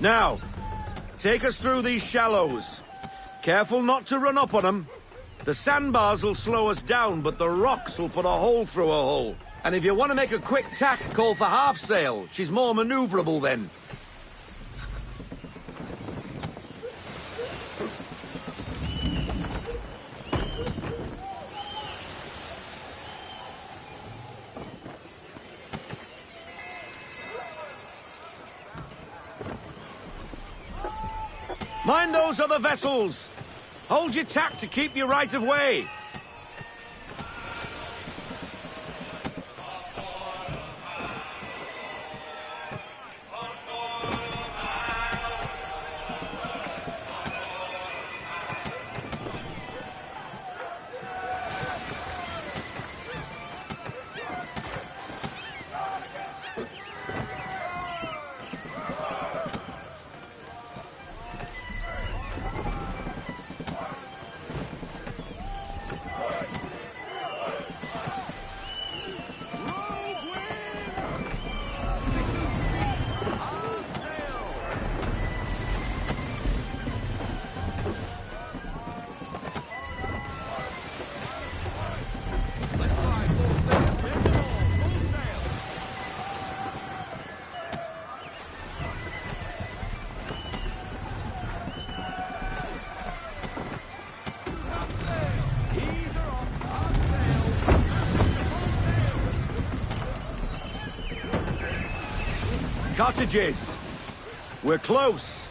Now, take us through these shallows. Careful not to run up on them. The sandbars will slow us down, but the rocks will put a hole through a hull. And if you want to make a quick tack, call for half sail. She's more maneuverable then. Mind those other vessels! Hold your tack to keep your right of way! Cottages! We're close!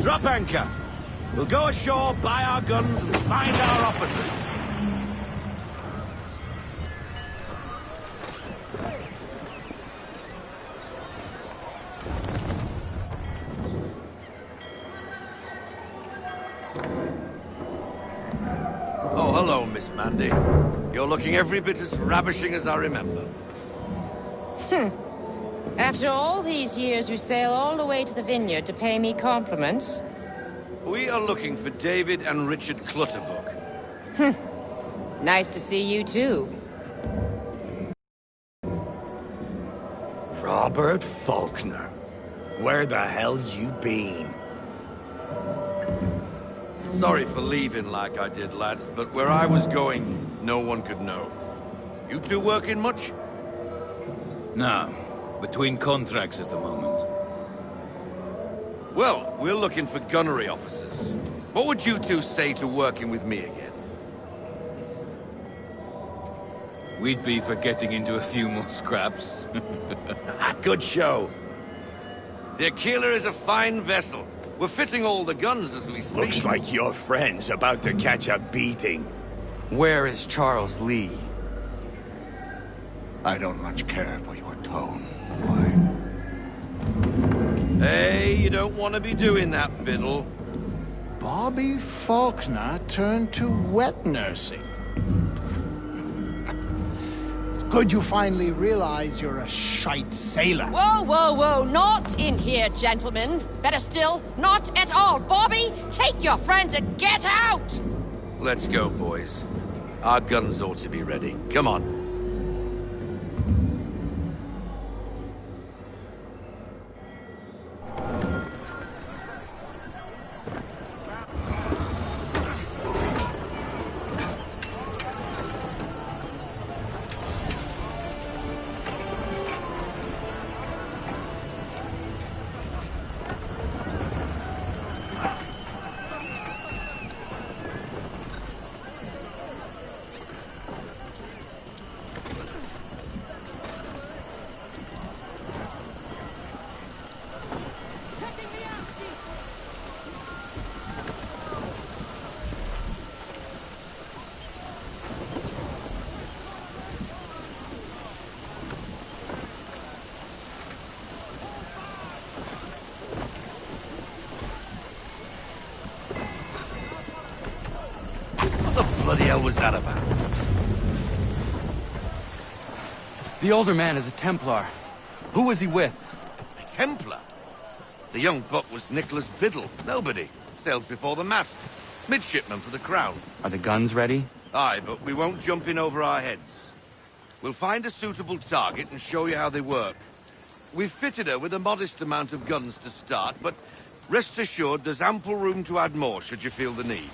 Drop anchor. We'll go ashore, buy our guns, and find our officers. Oh, hello, Miss Mandy. You're looking every bit as ravishing as I remember. After all these years, you sail all the way to the vineyard to pay me compliments? We are looking for David and Richard Clutterbuck. Nice to see you, too. Robert Faulkner. Where the hell you been? Sorry for leaving like I did, lads, but where I was going, no one could know. You two working much? No. Between contracts at the moment. Well, we're looking for gunnery officers. What would you two say to working with me again? We'd be for getting into a few more scraps. Good show. The Aquila is a fine vessel. We're fitting all the guns as we speak. Looks like your friend's about to catch a beating. Where is Charles Lee? I don't much care for your tone. Why? Hey, you don't want to be doing that, Biddle. Bobby Faulkner turned to wet nursing. It's good you finally realize you're a shite sailor. Whoa, whoa, whoa, not in here, gentlemen. Better still, not at all. Bobby, take your friends and get out! Let's go, boys. Our guns ought to be ready. Come on. bloody hell was that about? The older man is a Templar. Who was he with? A Templar? The young buck was Nicholas Biddle. Nobody. Sails before the mast. Midshipman for the Crown. Are the guns ready? Aye, but we won't jump in over our heads. We'll find a suitable target and show you how they work. We've fitted her with a modest amount of guns to start, but rest assured there's ample room to add more should you feel the need.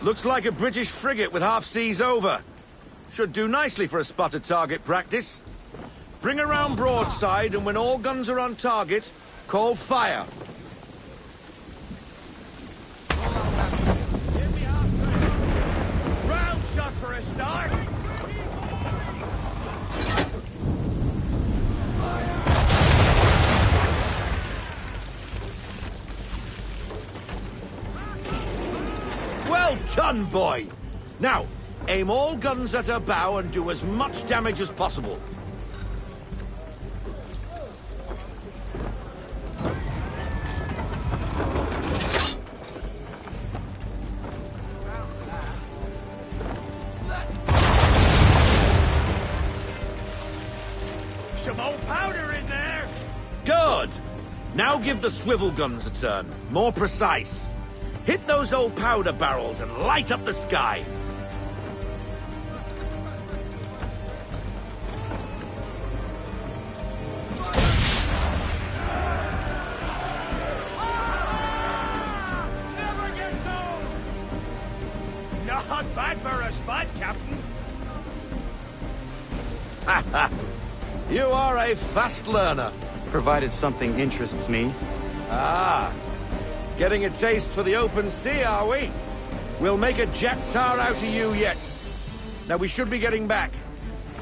Looks like a British frigate with half seas over. Should do nicely for a spotted target practice. Bring her round broadside, and when all guns are on target, call fire. Round shot for a start. Well done, boy! Now, aim all guns at her bow and do as much damage as possible. Some old powder in there. Good! Now give the swivel guns a turn. More precise. Hit those old powder barrels and light up the sky. Not bad for a spot, Captain. You are a fast learner. Provided something interests me. Ah, getting a taste for the open sea, are we? We'll make a jack tar out of you yet. Now we should be getting back.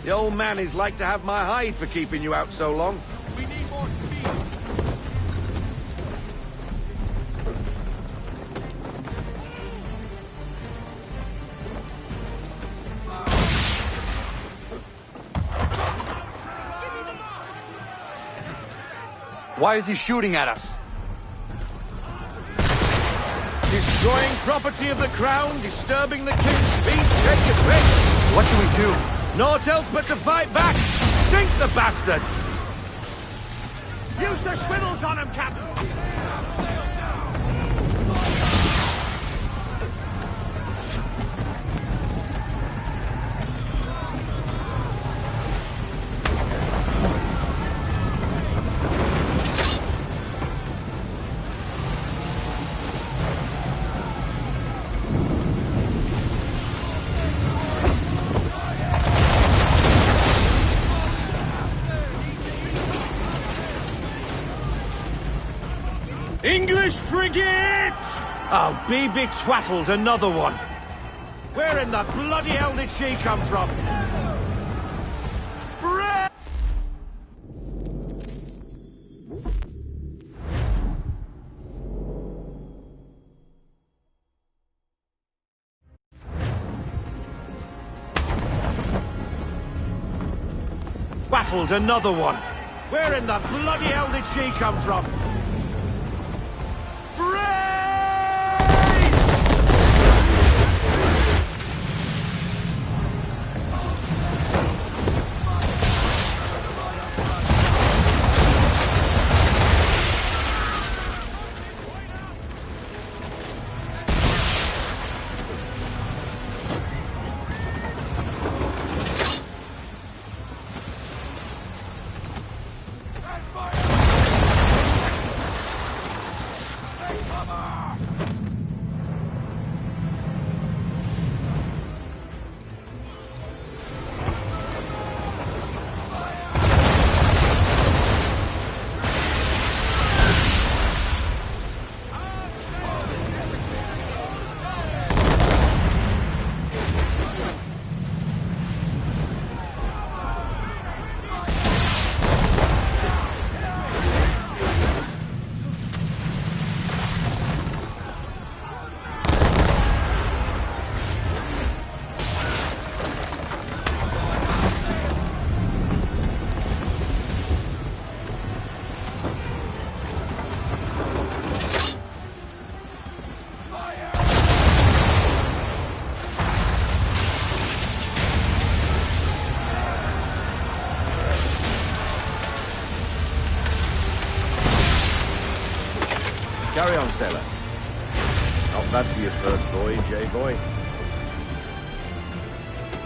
The old man is like to have my hide for keeping you out so long. We need more speed. Why is he shooting at us? Destroying property of the crown, disturbing the king's peace, take your pick. What do we do? Naught else but to fight back. Sink the bastard! Use the swivels on him, Captain. English frigate! I'll be betwattled, another one. Where in the bloody hell did she come from? Bra- Battled, another one. Where in the bloody hell did she come from? Carry on, sailor. Not bad for your first voyage, eh, boy?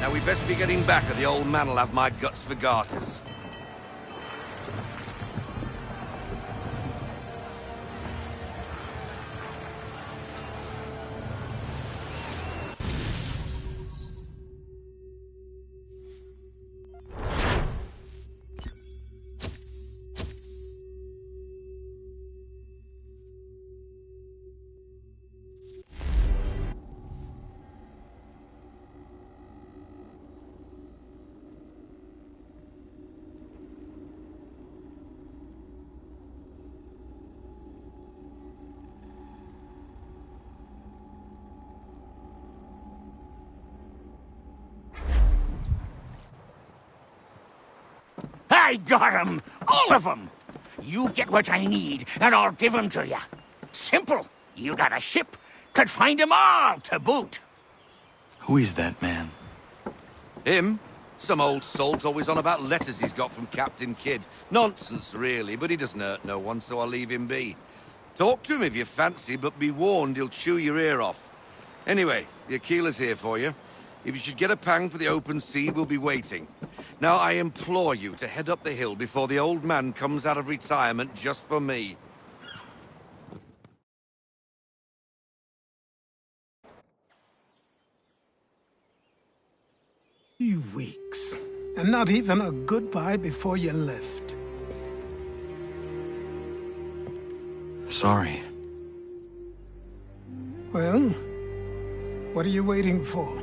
Now we best be getting back, or the old man'll have my guts for garters. I got 'em! All of 'em! You get what I need, and I'll give 'em to you. Simple. You got a ship, could find 'em all to boot. Who is that man? Him? Some old salt always on about letters he's got from Captain Kidd. Nonsense, really, but he doesn't hurt no one, so I'll leave him be. Talk to him if you fancy, but be warned he'll chew your ear off. Anyway, the Aquila's here for you. If you should get a pang for the open sea, we'll be waiting. Now, I implore you to head up the hill before the old man comes out of retirement just for me. 3 weeks. And not even a goodbye before you left. Sorry. Well, what are you waiting for?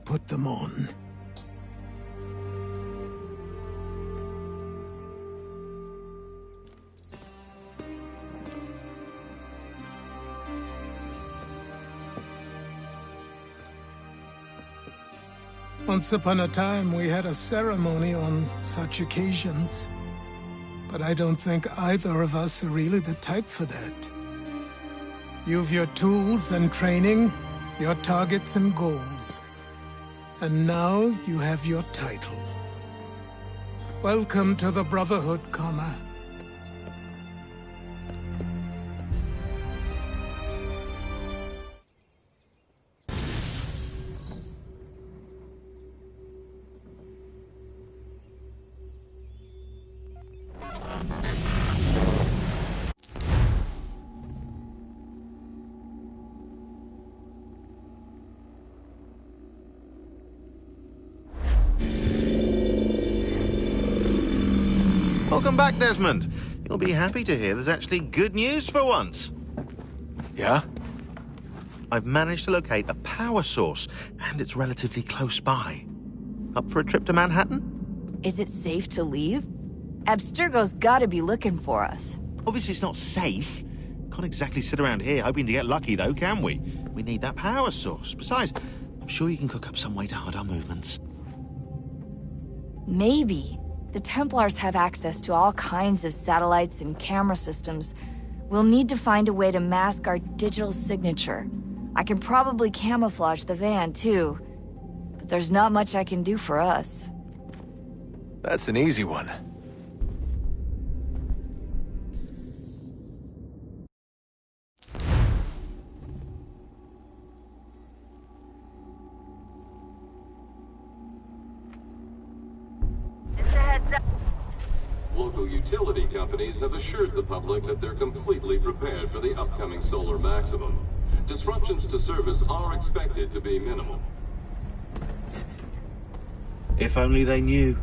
Put them on. Once upon a time, we had a ceremony on such occasions. But I don't think either of us are really the type for that. You've your tools and training, your targets and goals. And now you have your title. Welcome to the Brotherhood, Connor. Welcome back, Desmond. You'll be happy to hear there's actually good news for once. Yeah? I've managed to locate a power source, and it's relatively close by. Up for a trip to Manhattan? Is it safe to leave? Abstergo's gotta be looking for us. Obviously it's not safe. Can't exactly sit around here hoping to get lucky, though, can we? We need that power source. Besides, I'm sure you can cook up some way to hide our movements. Maybe. The Templars have access to all kinds of satellites and camera systems. We'll need to find a way to mask our digital signature. I can probably camouflage the van, too. But there's not much I can do for us. That's an easy one. Local utility companies have assured the public that they're completely prepared for the upcoming solar maximum. Disruptions to service are expected to be minimal. If only they knew.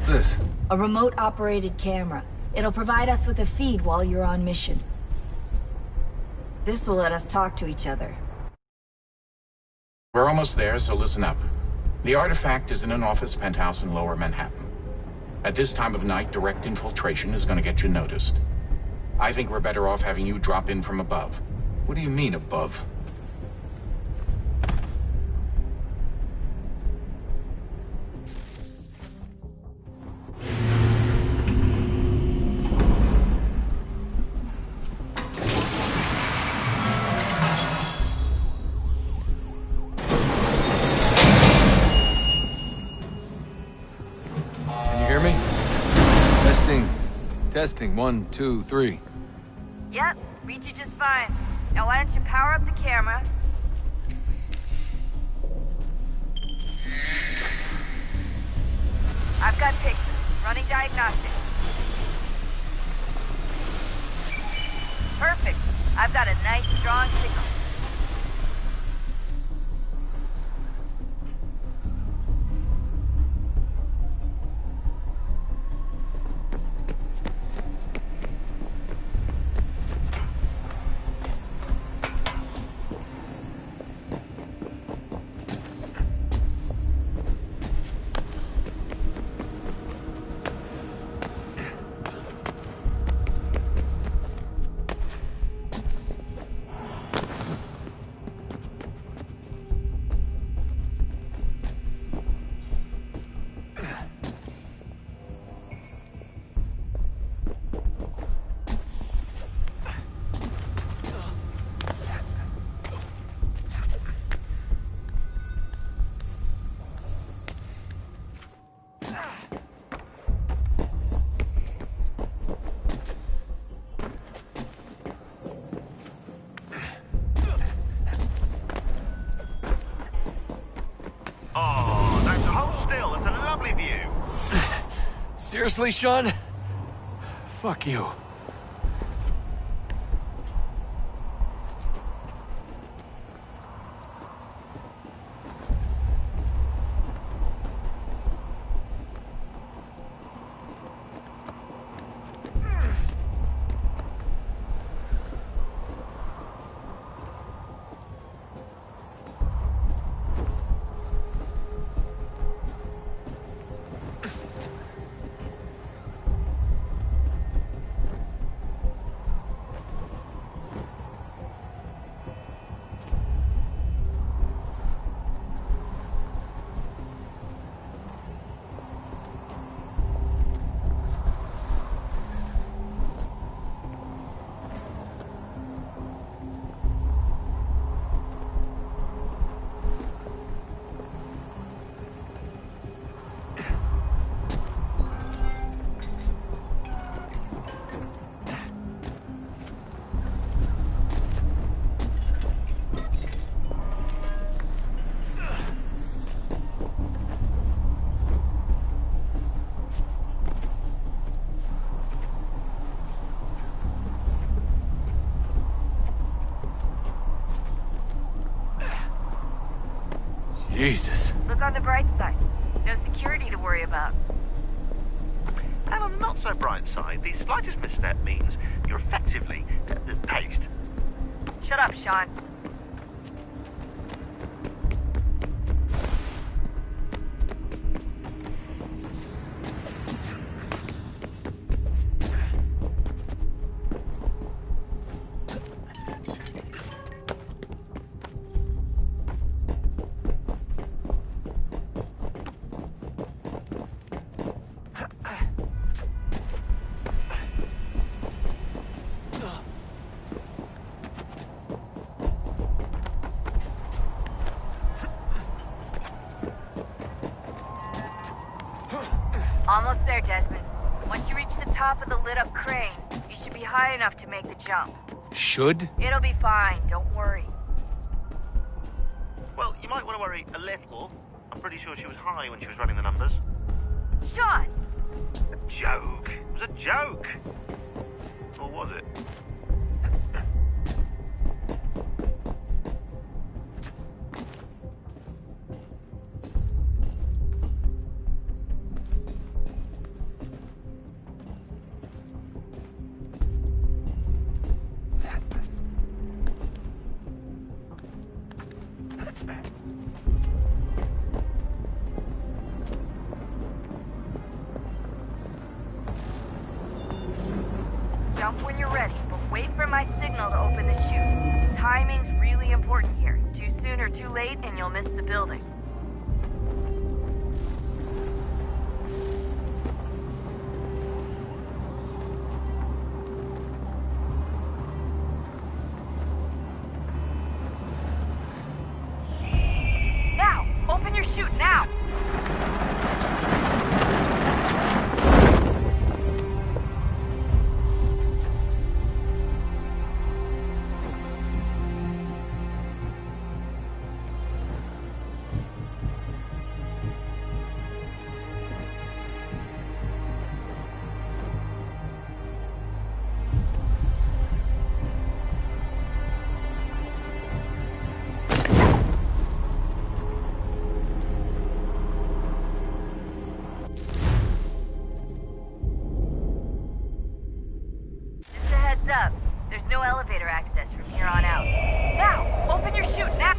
this? A remote-operated camera. It'll provide us with a feed while you're on mission. This will let us talk to each other. We're almost there, so listen up. The artifact is in an office penthouse in Lower Manhattan. At this time of night, direct infiltration is going to get you noticed. I think we're better off having you drop in from above. What do you mean, above? Testing, 1, 2, 3. Yep, read you just fine. Now why don't you power up the camera? I've got pictures. Running diagnostics. Perfect. I've got a nice, strong signal. Seriously, Sean? Fuck you. Jesus. Look on the bright side. No security to worry about. And on the not so bright side, the slightest misstep means you're effectively paced. Shut up, Sean. Almost there, Desmond. Once you reach the top of the lit-up crane, you should be high enough to make the jump. Should? It'll be fine, don't worry. Well, you might want to worry a little. I'm pretty sure she was high when she was running the numbers. Sean! A joke. It was a joke. Or was it? Jump when you're ready, but wait for my signal to open the chute. Timing's really important here. Too soon or too late, and you'll miss the building. Now! Open your chute, now! Up. There's no elevator access from here on out. Now! Open your chute, now!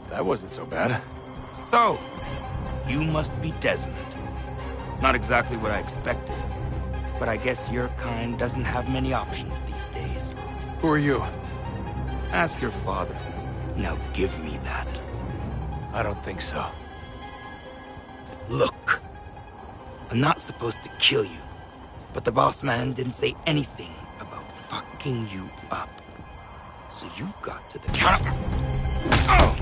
That wasn't so bad. So, you must be Desmond. Not exactly what I expected, but I guess your kind doesn't have many options these days. Who are you? Ask your father. Now give me that. I don't think so. Look, I'm not supposed to kill you, but the boss man didn't say anything about fucking you up. So you got to the counter. Oh!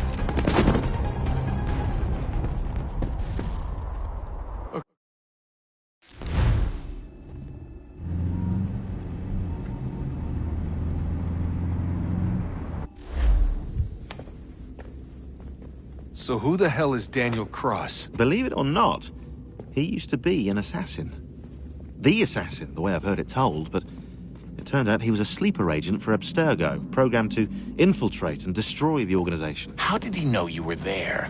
So who the hell is Daniel Cross? Believe it or not, he used to be an assassin. The assassin, the way I've heard it told, but it turned out he was a sleeper agent for Abstergo, programmed to infiltrate and destroy the organization. How did he know you were there?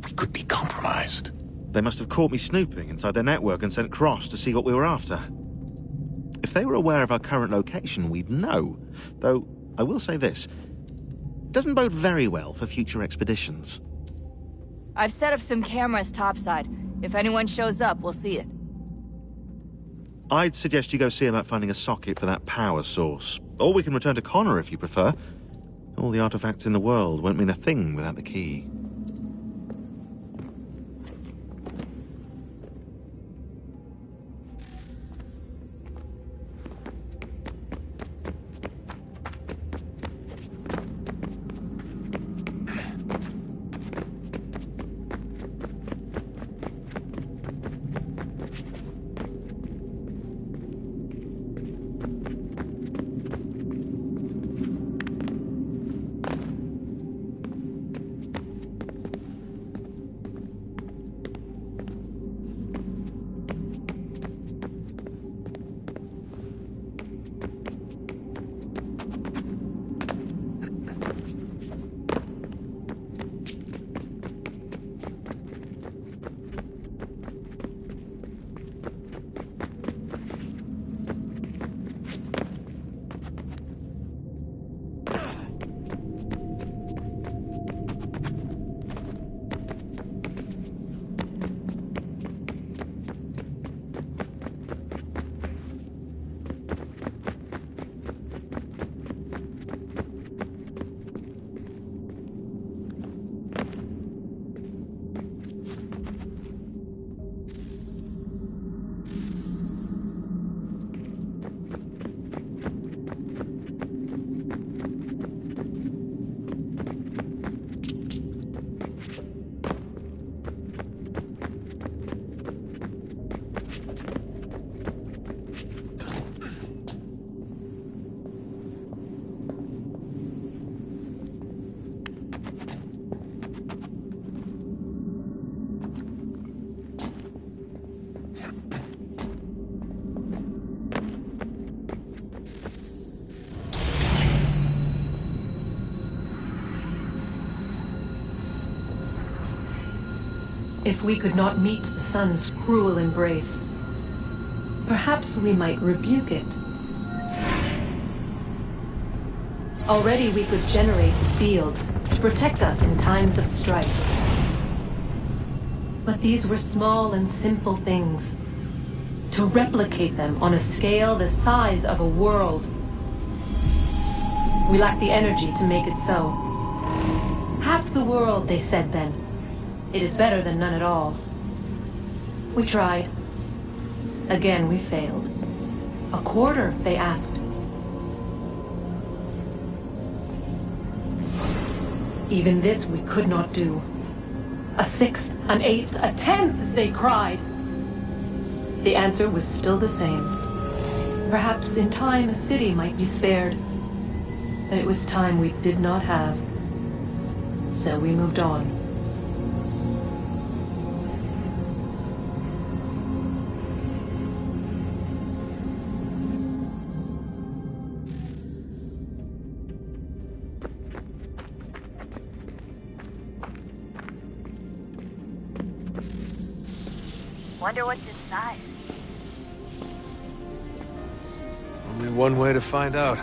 We could be compromised. They must have caught me snooping inside their network and sent Cross to see what we were after. If they were aware of our current location, we'd know. Though, I will say this. It doesn't bode very well for future expeditions. I've set up some cameras topside. If anyone shows up, we'll see it. I'd suggest you go see about finding a socket for that power source. Or we can return to Connor if you prefer. All the artifacts in the world won't mean a thing without the key. If we could not meet the sun's cruel embrace, perhaps we might rebuke it. Already we could generate fields to protect us in times of strife. But these were small and simple things. To replicate them on a scale the size of a world, we lack the energy to make it so. Half the world, they said then. It is better than none at all. We tried. Again, we failed. A quarter, they asked. Even this we could not do. A sixth, an eighth, a tenth, they cried. The answer was still the same. Perhaps in time a city might be spared. But it was time we did not have. So we moved on. Wonder what's inside. Only one way to find out.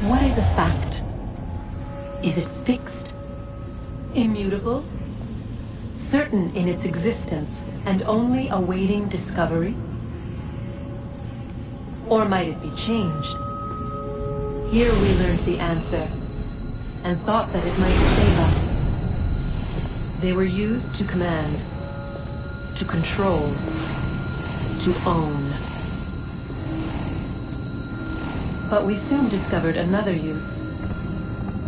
What is a fact? Is it fixed? Immutable? Certain in its existence and only awaiting discovery? Or might it be changed? Here we learned the answer, and thought that it might save us. They were used to command, to control, to own. But we soon discovered another use.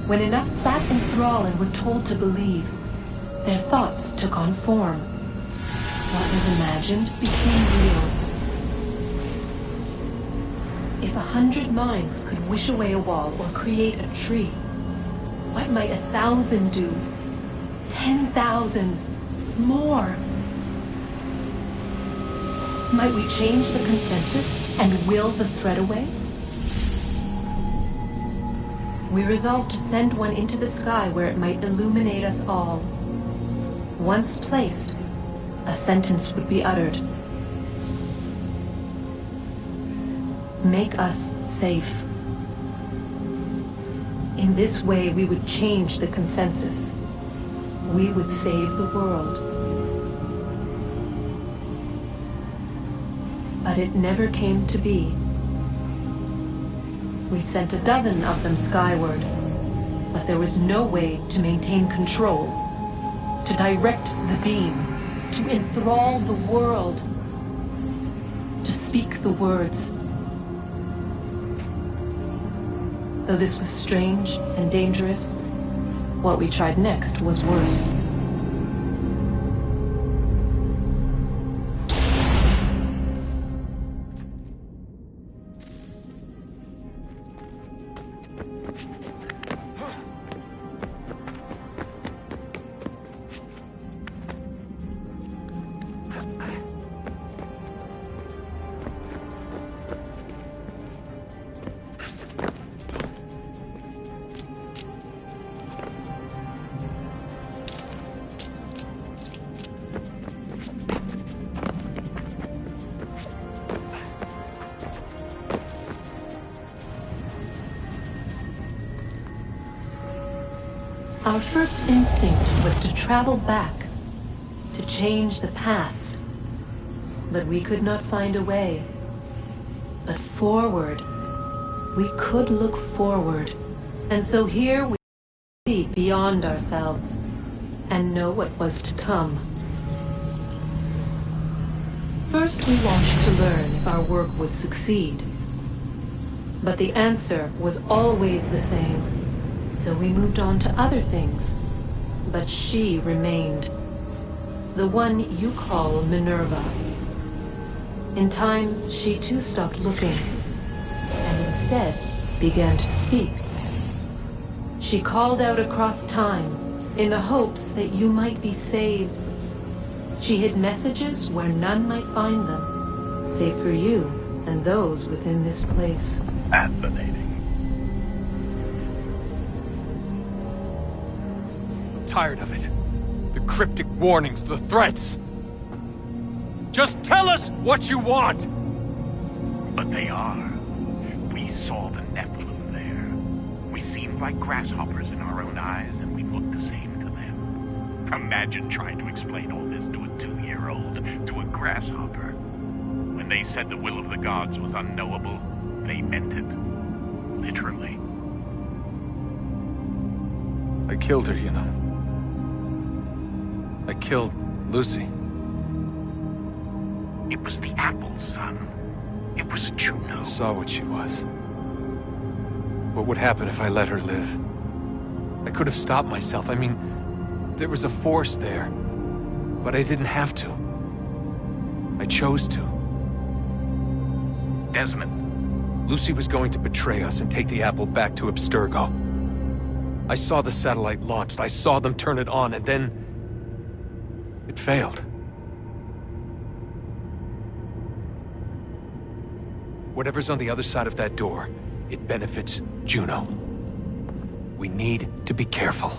When enough sat in thrall and were told to believe, their thoughts took on form. What was imagined became real. If 100 minds could wish away a wall or create a tree, What might 1,000 do? 10,000? More? Might we change the consensus and will the threat away? We resolved to send one into the sky where it might illuminate us all. Once placed, a sentence would be uttered. Make us safe. In this way, we would change the consensus. We would save the world. But it never came to be. We sent a dozen of them skyward, but there was no way to maintain control, to direct the beam, to enthrall the world, to speak the words. Though this was strange and dangerous, what we tried next was worse. Our first instinct was to travel back, to change the past. But we could not find a way. But forward, we could look forward. And so here we see beyond ourselves and know what was to come. First we watched to learn if our work would succeed. But the answer was always the same. So we moved on to other things. But she remained. The one you call Minerva. In time, she too stopped looking, and instead began to speak. She called out across time, in the hopes that you might be saved. She hid messages where none might find them, save for you and those within this place. Fascinating. Tired of it. The cryptic warnings, the threats. Just tell us what you want! But they are. We saw the Nephilim there. We seemed like grasshoppers in our own eyes, and we looked the same to them. Imagine trying to explain all this to a 2-year-old, to a grasshopper. When they said the will of the gods was unknowable, they meant it. Literally. I killed her, you know. I killed Lucy. It was the apple, son. It was Juno. I saw what she was. What would happen if I let her live? I could have stopped myself. I mean, there was a force there. But I didn't have to. I chose to. Desmond. Lucy was going to betray us and take the apple back to Abstergo. I saw the satellite launched. I saw them turn it on, and then it failed. Whatever's on the other side of that door, it benefits Juno. We need to be careful.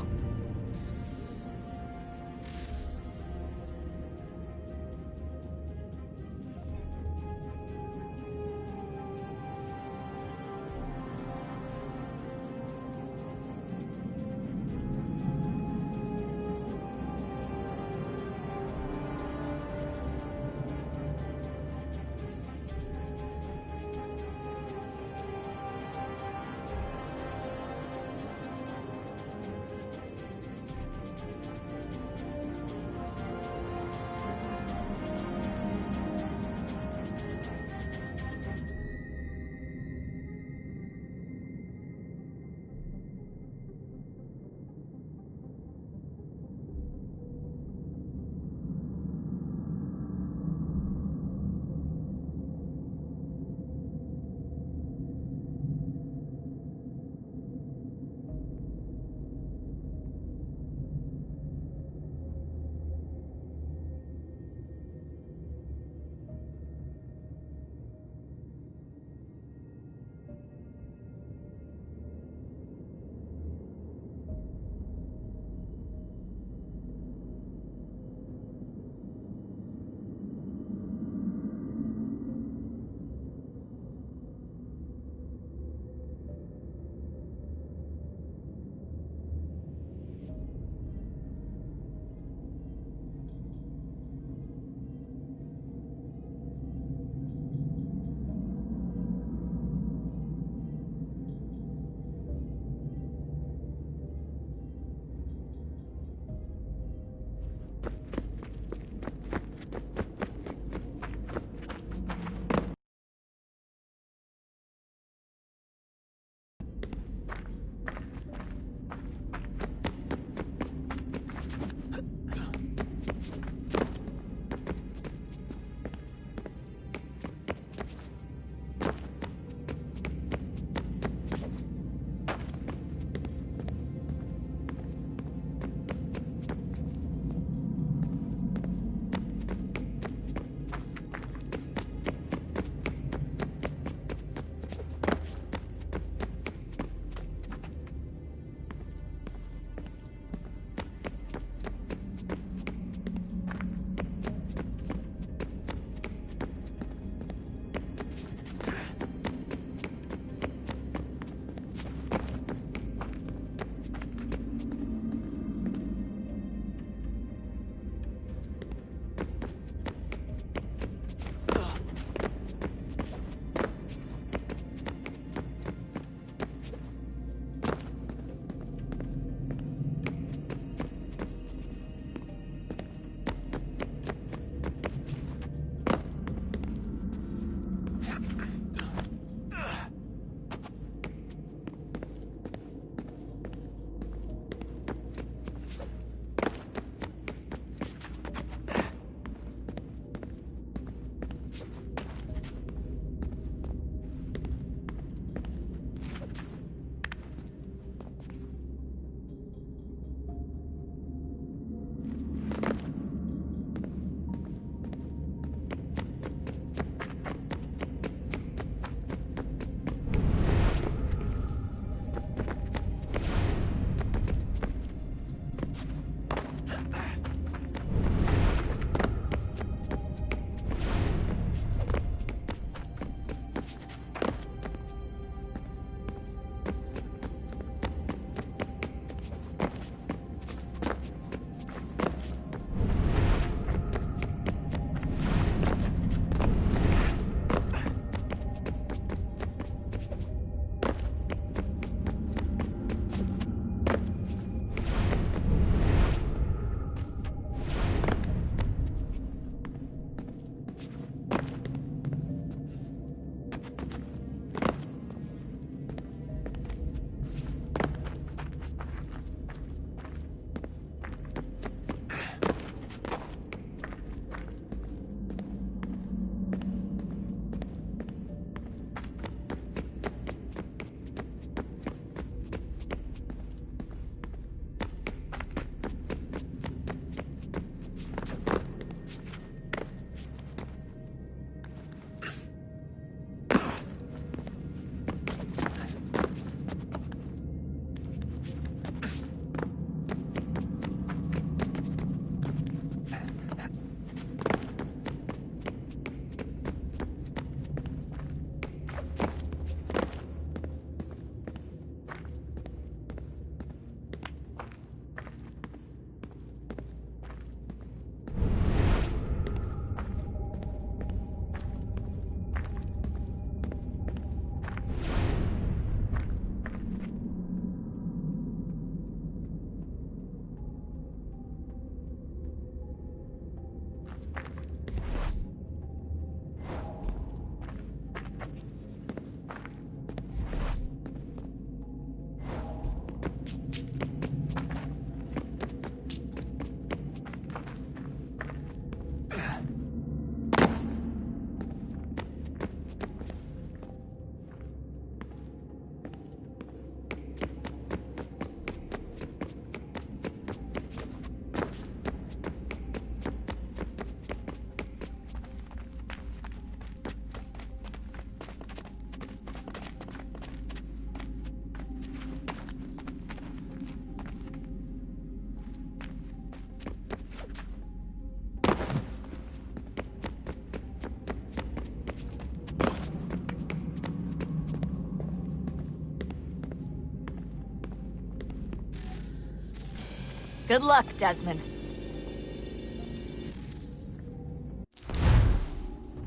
Good luck, Desmond.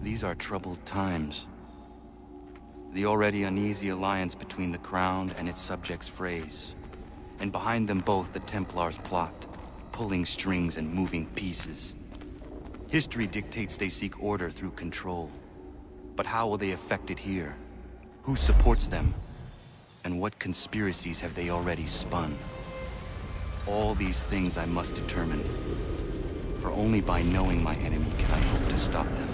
These are troubled times. The already uneasy alliance between the Crown and its subjects frays. And behind them both the Templars plot, pulling strings and moving pieces. History dictates they seek order through control. But how will they affect it here? Who supports them? And what conspiracies have they already spun? All these things I must determine. For only by knowing my enemy can I hope to stop them.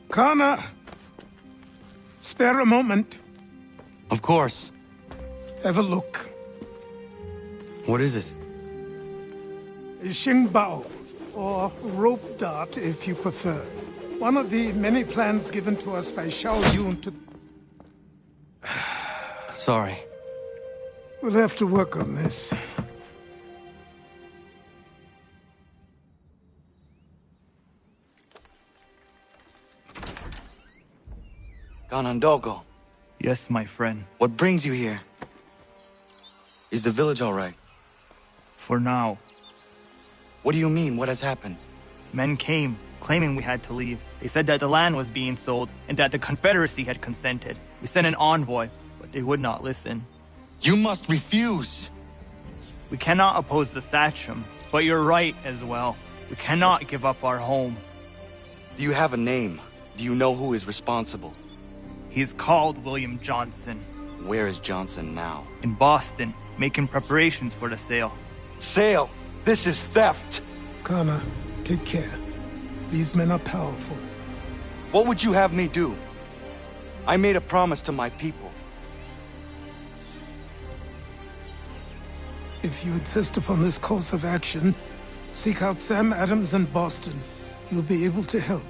Connor! Spare a moment. Of course. Have a look. What is it? A Xingbao, or rope dart if you prefer. One of the many plans given to us by Xiao Yun to... Sorry. We'll have to work on this. Ganondogo. Yes, my friend. What brings you here? Is the village all right? For now. What do you mean? What has happened? Men came, claiming we had to leave. They said that the land was being sold, and that the Confederacy had consented. We sent an envoy, but they would not listen. You must refuse! We cannot oppose the Sachem, but you're right as well. We cannot give up our home. Do you have a name? Do you know who is responsible? He's called William Johnson. Where is Johnson now? In Boston, making preparations for the sale. Sale? This is theft! Connor, take care. These men are powerful. What would you have me do? I made a promise to my people. If you insist upon this course of action, seek out Sam Adams in Boston. He'll be able to help.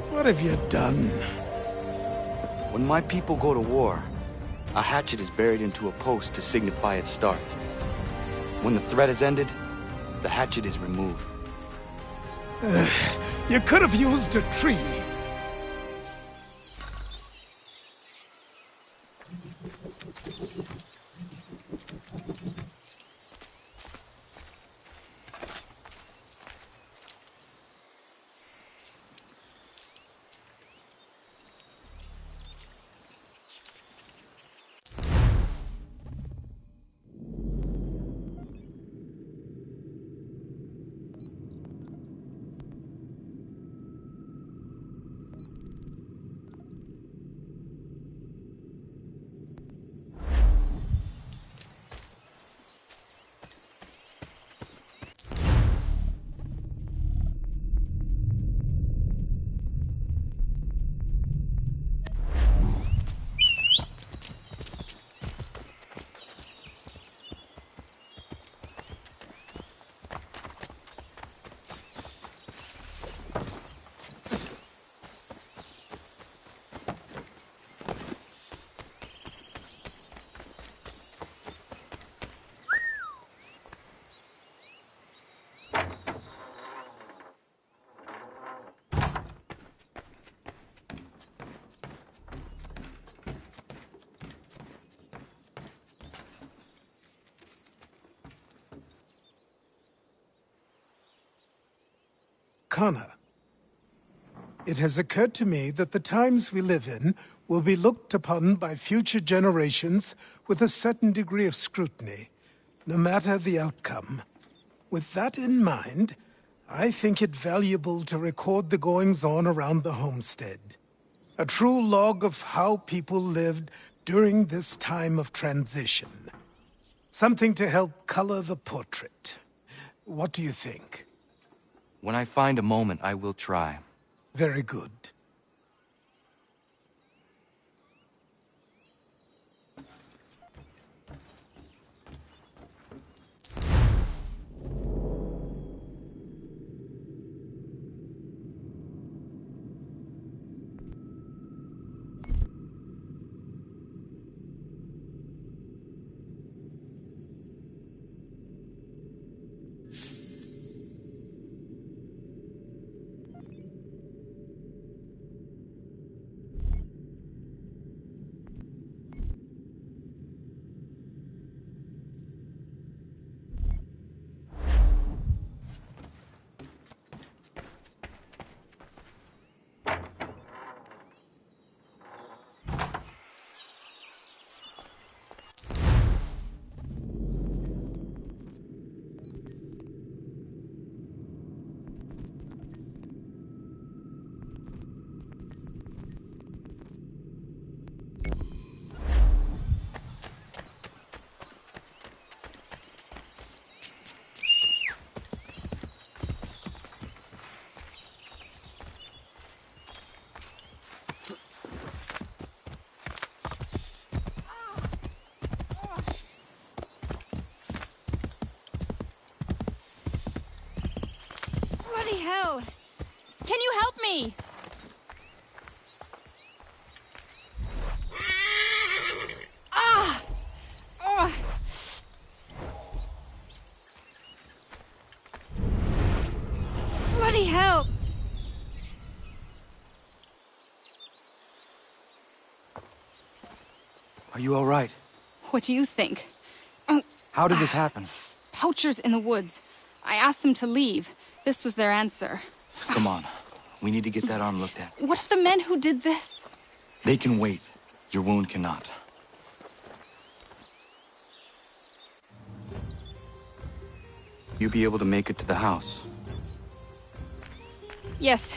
What have you done? When my people go to war, a hatchet is buried into a post to signify its start. When the threat is ended, the hatchet is removed. You could have used a tree. Connor, it has occurred to me that the times we live in will be looked upon by future generations with a certain degree of scrutiny, no matter the outcome. With that in mind, I think it valuable to record the goings-on around the homestead. A true log of how people lived during this time of transition. Something to help color the portrait. What do you think? When I find a moment, I will try. Very good. Bloody hell! Can you help me? Ah! Oh. Bloody hell! Are you all right? What do you think? How did this happen? Poachers in the woods. I asked them to leave. This was their answer. Come on. We need to get that arm looked at. What if the men who did this? They can wait. Your wound cannot. You be able to make it to the house? Yes.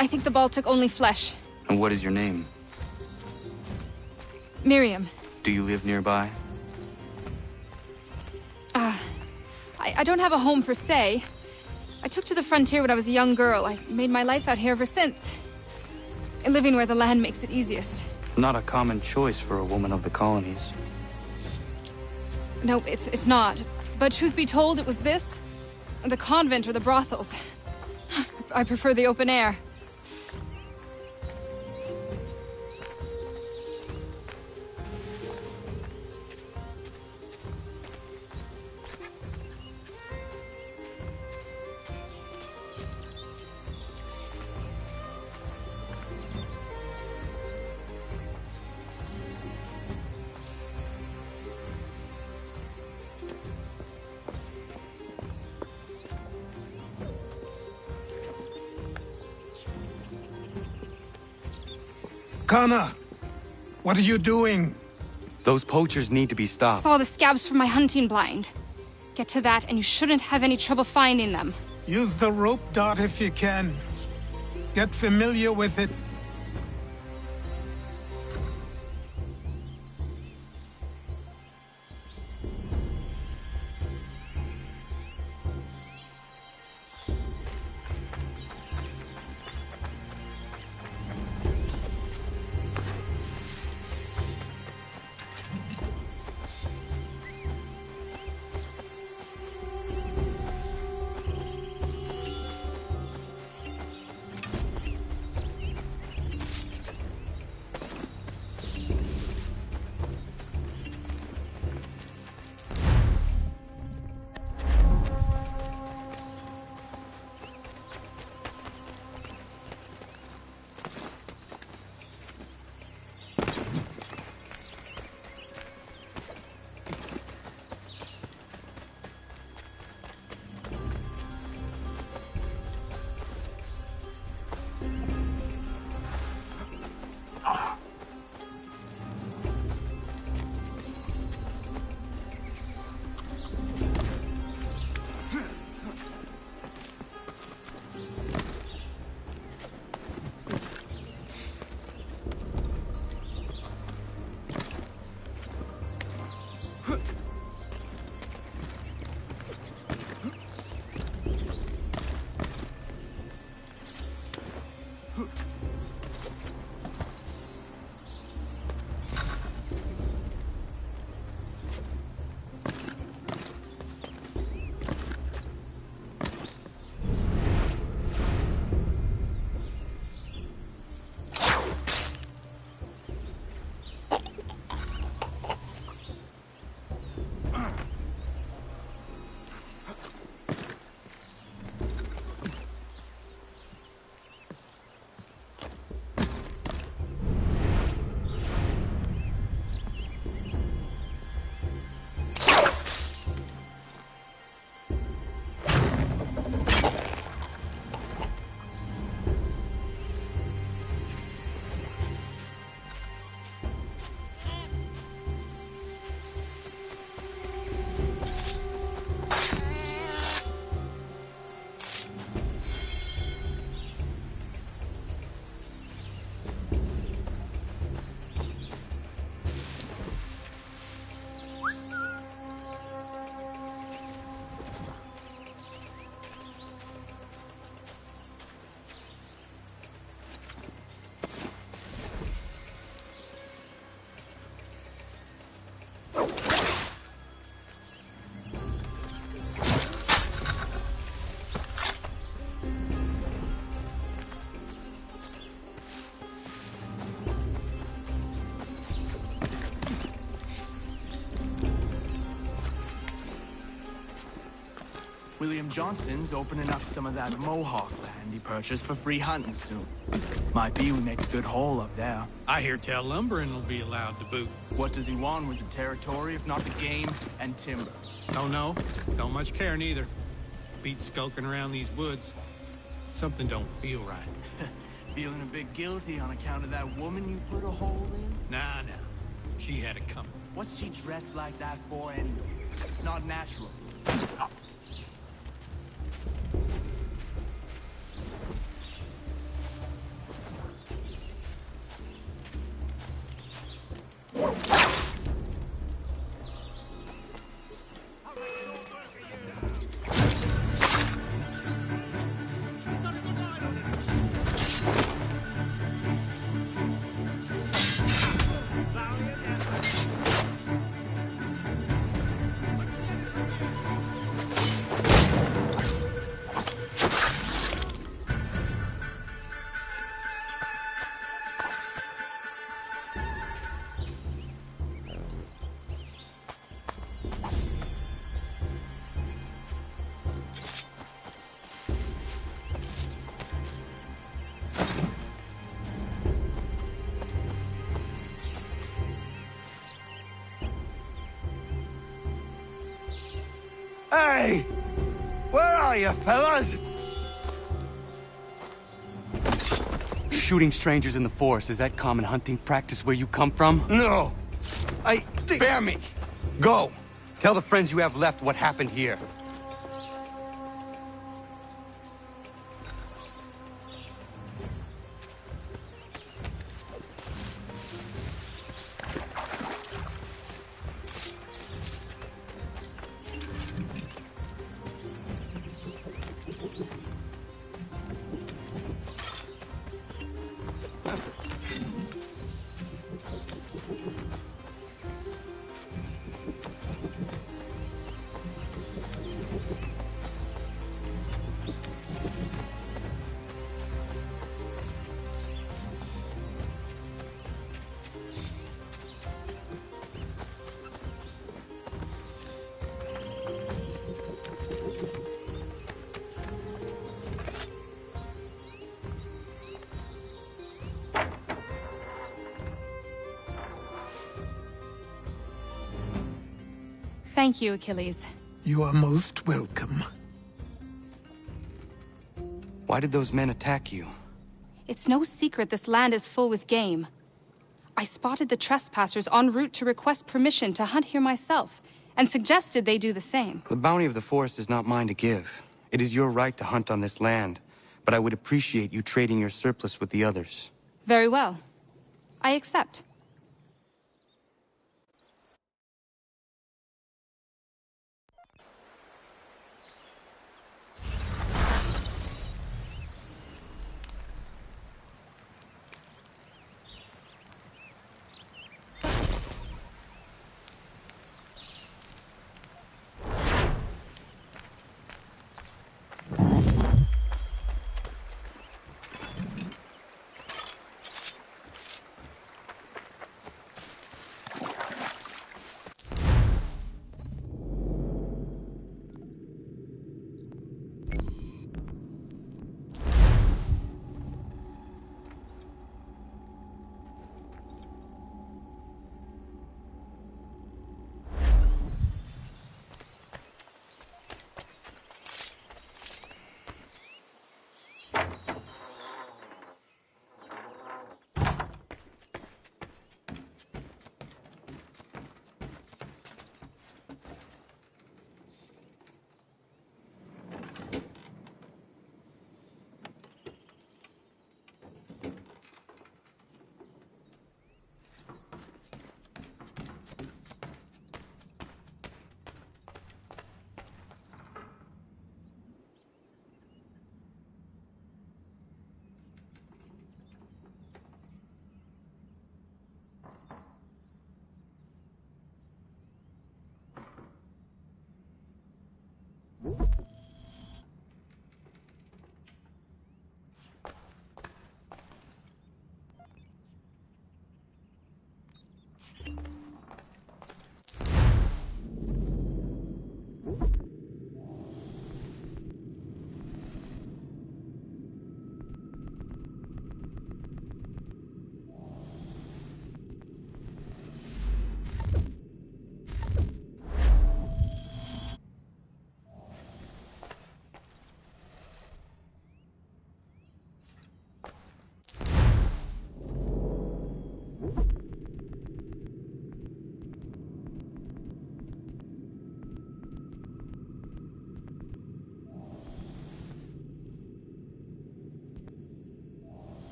I think the ball took only flesh. And what is your name? Miriam. Do you live nearby? I don't have a home per se. I took to the frontier when I was a young girl. I made my life out here ever since. Living where the land makes it easiest. Not a common choice for a woman of the colonies. No, it's not. But truth be told, it was this, the convent or the brothels. I prefer the open air. Kana, what are you doing? Those poachers need to be stopped. Saw the scabs from my hunting blind. Get to that and you shouldn't have any trouble finding them. Use the rope dart if you can. Get familiar with it. William Johnson's opening up some of that Mohawk land he purchased for free hunting soon. Might be we make a good haul up there. I hear tell lumbering will be allowed to boot. What does he want with the territory if not the game and timber? Don't know. Don't much care neither. Beat skulking around these woods. Something don't feel right. Feeling a bit guilty on account of that woman you put a hole in? Nah. She had it coming. What's she dressed like that for anyway? It's not natural. Hey! Where are you, fellas? Shooting strangers in the forest, is that common hunting practice where you come from? No. Spare me. Go! Tell the friends you have left what happened here. Thank you, Achilles. You are most welcome. Why did those men attack you? It's no secret this land is full with game. I spotted the trespassers en route to request permission to hunt here myself, and suggested they do the same. The bounty of the forest is not mine to give. It is your right to hunt on this land, but I would appreciate you trading your surplus with the others. Very well. I accept.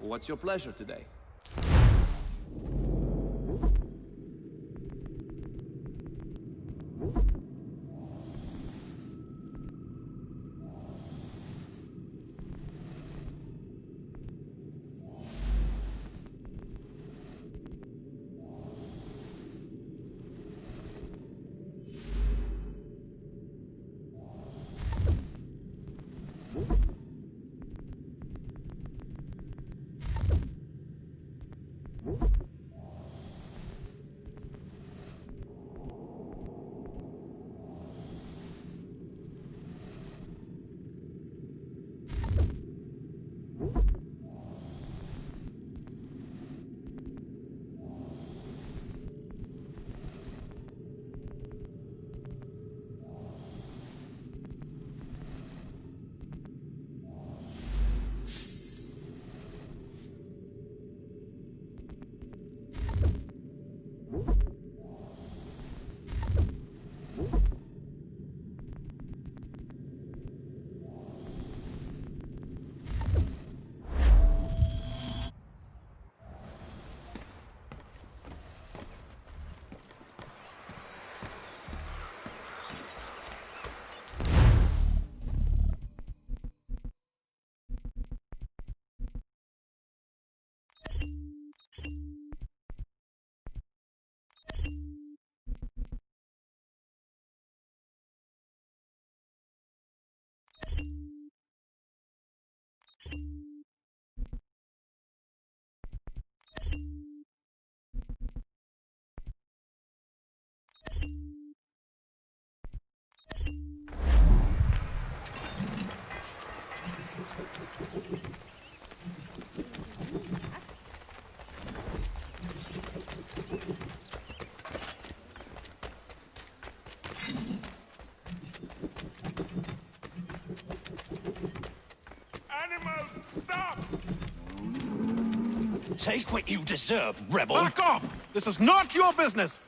What's your pleasure today? take what you deserve, rebel. Back off! This is not your business!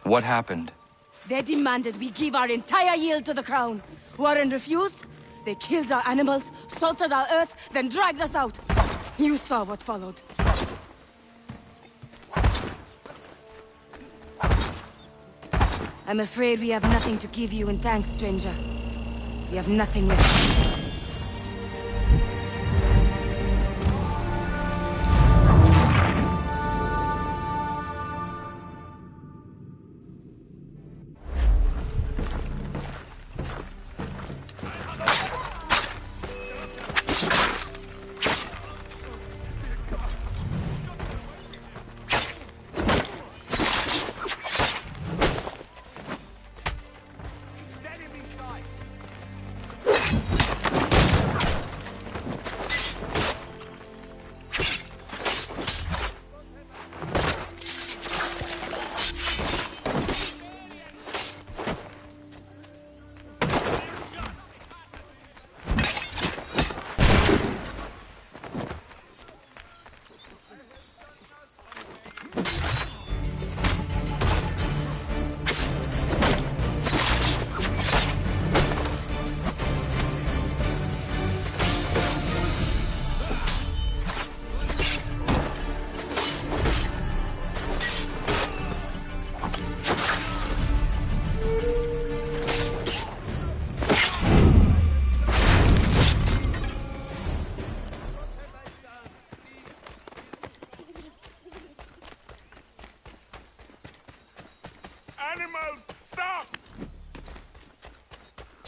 What happened? They demanded we give our entire yield to the crown. Warren refused. They killed our animals, salted our earth, then dragged us out. You saw what followed. I'm afraid we have nothing to give you in thanks, stranger. We have nothing left.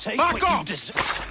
Take Back what off! you deserve.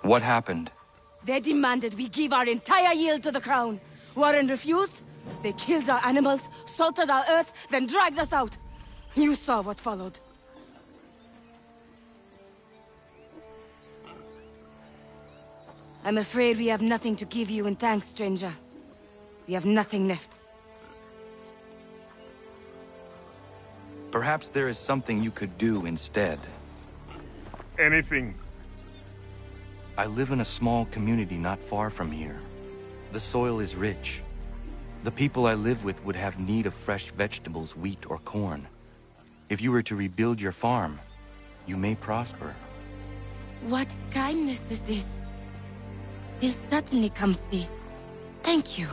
What happened? They demanded we give our entire yield to the Crown. Warren refused. They killed our animals, salted our earth, then dragged us out. You saw what followed. I'm afraid we have nothing to give you in thanks, stranger. We have nothing left. Perhaps there is something you could do instead. Anything. I live in a small community not far from here. The soil is rich. The people I live with would have need of fresh vegetables, wheat, or corn. If you were to rebuild your farm, you may prosper. What kindness is this? We'll certainly come see. Thank you.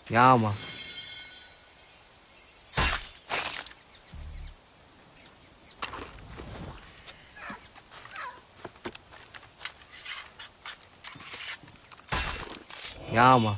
Ja, man. Ja, man.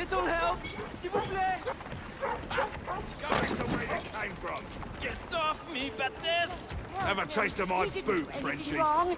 little help, s'il vous plaît? Guys, where you came from. Get off me, Baptiste! Have a taste of my boot, Anything Frenchie. wrong?